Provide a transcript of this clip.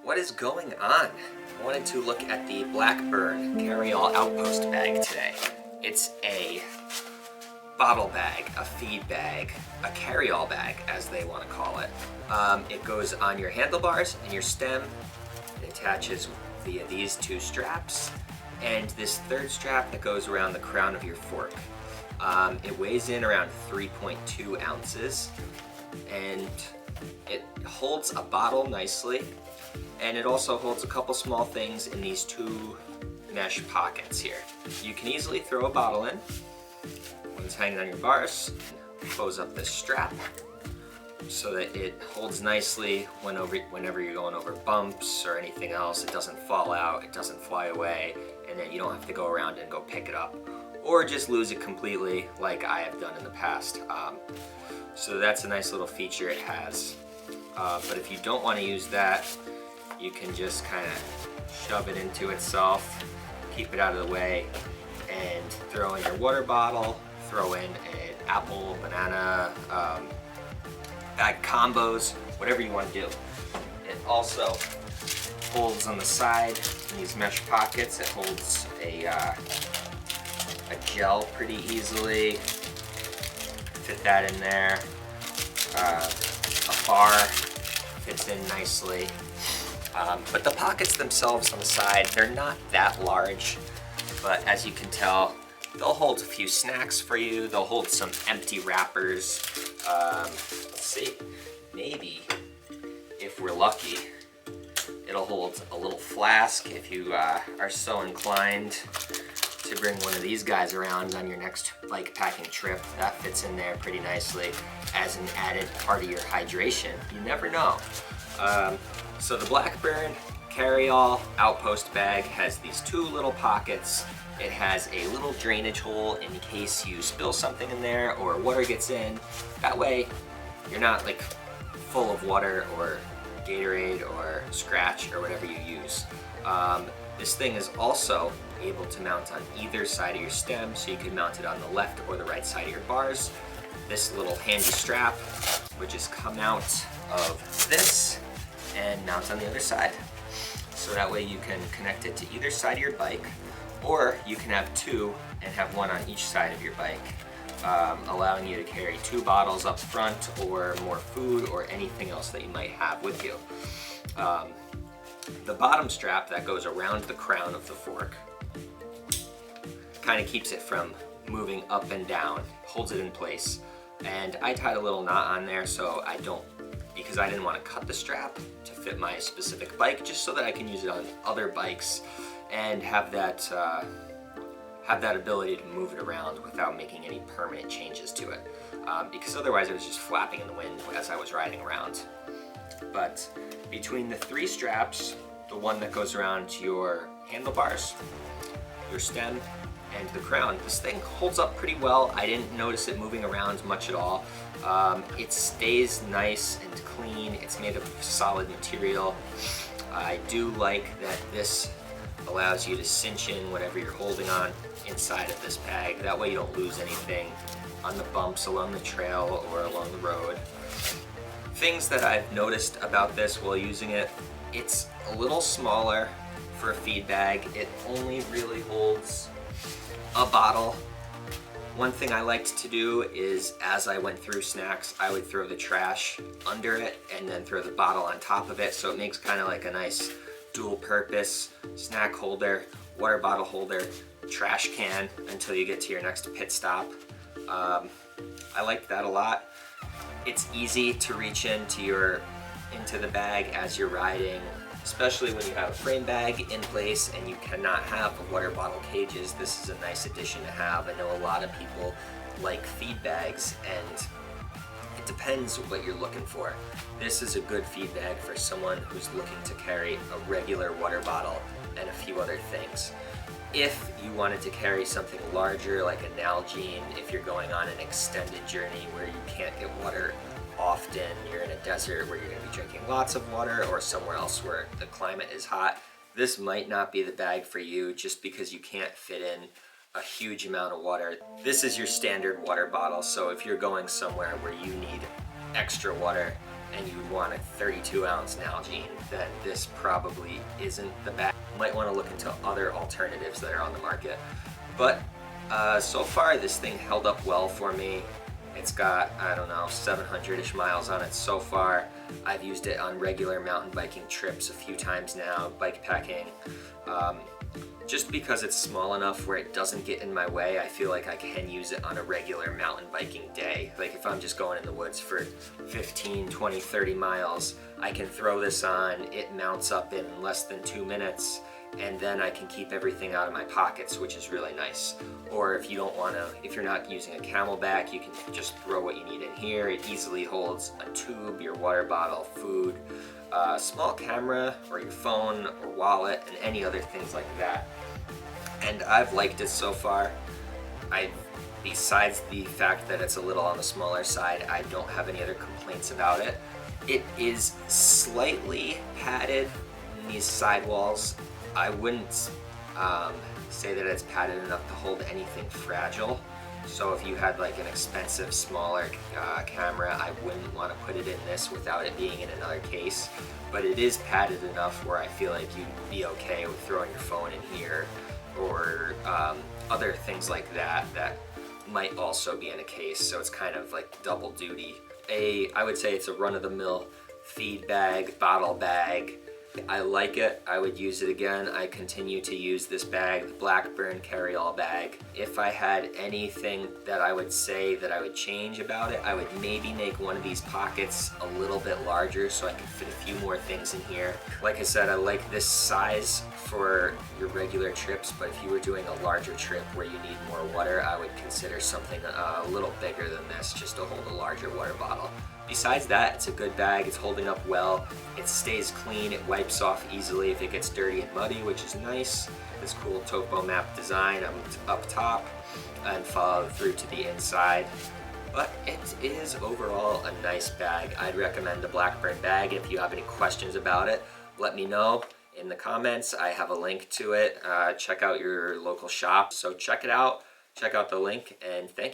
What is going on? I wanted to look at the Blackburn Carryall Outpost bag today. It's a bottle bag, a feed bag, a carryall bag as they want to call it. It goes on your handlebars and your stem. It attaches via these two straps and this third strap that goes around the crown of your fork. It weighs in around 3.2 ounces and it holds a bottle nicely, and it also holds a couple small things in these two mesh pockets here. You can easily throw a bottle in when it's hanging on your bars. Close up this strap so that it holds nicely whenever you're going over bumps or anything else. It doesn't fall out, it doesn't fly away, and then you don't have to go around and go pick it up or just lose it completely like I have done in the past. So that's a nice little feature it has. But if you don't want to use that, you can just kind of shove it into itself, keep it out of the way, and throw in your water bottle, throw in an apple, banana, bag combos, whatever you want to do. It also holds on the side in these mesh pockets. It holds a gel pretty easily. Fit that in there. A bar fits in nicely. But the pockets themselves on the side, they're not that large, but as you can tell, they'll hold a few snacks for you. They'll hold some empty wrappers. Let's see, maybe if we're lucky, it'll hold a little flask if you are so inclined to bring one of these guys around on your next bike packing trip. That fits in there pretty nicely as an added part of your hydration. You never know. So the Blackburn Carryall Outpost bag has these two little pockets. It has a little drainage hole in case you spill something in there or water gets in. That way you're not like full of water or Gatorade or Scratch or whatever you use. This thing is also able to mount on either side of your stem, so you can mount it on the left or the right side of your bars. This little handy strap would just come out of this and mount on the other side. So that way you can connect it to either side of your bike, or you can have two and have one on each side of your bike, allowing you to carry two bottles up front or more food or anything else that you might have with you. The bottom strap that goes around the crown of the fork kind of keeps it from moving up and down, holds it in place. And I tied a little knot on there because I didn't want to cut the strap to fit my specific bike, just so that I can use it on other bikes and have that ability to move it around without making any permanent changes to it. Because otherwise it was just flapping in the wind as I was riding around. But between the three straps, the one that goes around your handlebars, your stem, and the crown, this thing holds up pretty well. I didn't notice it moving around much at all. It stays nice and clean. It's made of solid material. I do like that this allows you to cinch in whatever you're holding on inside of this bag. That way you don't lose anything on the bumps along the trail or along the road. Things that I've noticed about this while using it, it's a little smaller for a feed bag. It only really holds a bottle. One thing I liked to do is, as I went through snacks, I would throw the trash under it and then throw the bottle on top of it, so it makes kind of like a nice dual purpose snack holder, water bottle holder, trash can until you get to your next pit stop. I liked that a lot. It's easy to reach into the bag as you're riding, especially when you have a frame bag in place and you cannot have water bottle cages. This is a nice addition to have. I know a lot of people like feed bags, and it depends what you're looking for. This is a good feed bag for someone who's looking to carry a regular water bottle and a few other things. If you wanted to carry something larger like a Nalgene, if you're going on an extended journey where you can't get water often, you're in a desert where you're going to be drinking lots of water, or somewhere else where the climate is hot, this might not be the bag for you just because you can't fit in a huge amount of water. This is your standard water bottle, so if you're going somewhere where you need extra water and you want a 32-ounce Nalgene, then this probably isn't the bag. You might want to look into other alternatives that are on the market. But so far this thing held up well for me. It's got, I don't know, 700-ish miles on it so far. I've used it on regular mountain biking trips a few times now, bike packing. Just because it's small enough where it doesn't get in my way, I feel like I can use it on a regular mountain biking day. Like if I'm just going in the woods for 15, 20, 30 miles, I can throw this on, it mounts up in less than 2 minutes, and then I can keep everything out of my pockets, which is really nice. Or if you don't want to, if you're not using a camelback, you can just throw what you need in here. It easily holds a tube, your water bottle, food, a small camera, or your phone, or wallet, and any other things like that. And I've liked it so far. Besides the fact that it's a little on the smaller side, I don't have any other complaints about it. It is slightly padded in these sidewalls. I wouldn't say that it's padded enough to hold anything fragile. So if you had like an expensive, smaller camera, I wouldn't want to put it in this without it being in another case. But it is padded enough where I feel like you'd be okay with throwing your phone in here, or other things like that that might also be in a case. So it's kind of like double duty. I would say it's a run-of-the-mill Feedbag, bottle bag. I like it. I would use it again. I continue to use this bag, the Blackburn Carryall bag. If I had anything that I would say that I would change about it, I would maybe make one of these pockets a little bit larger so I could fit a few more things in here. Like I said, I like this size for your regular trips, but if you were doing a larger trip where you need more water, I would consider something a little bigger than this just to hold a larger water bottle. Besides that, it's a good bag. It's holding up well. It stays clean. It wipes off easily if it gets dirty and muddy, which is nice. This cool topo map design up top and follow through to the inside. But it is overall a nice bag. I'd recommend the Blackburn bag. If you have any questions about it, let me know in the comments. I have a link to it. Check out your local shop. So check it out. Check out the link, and thank you.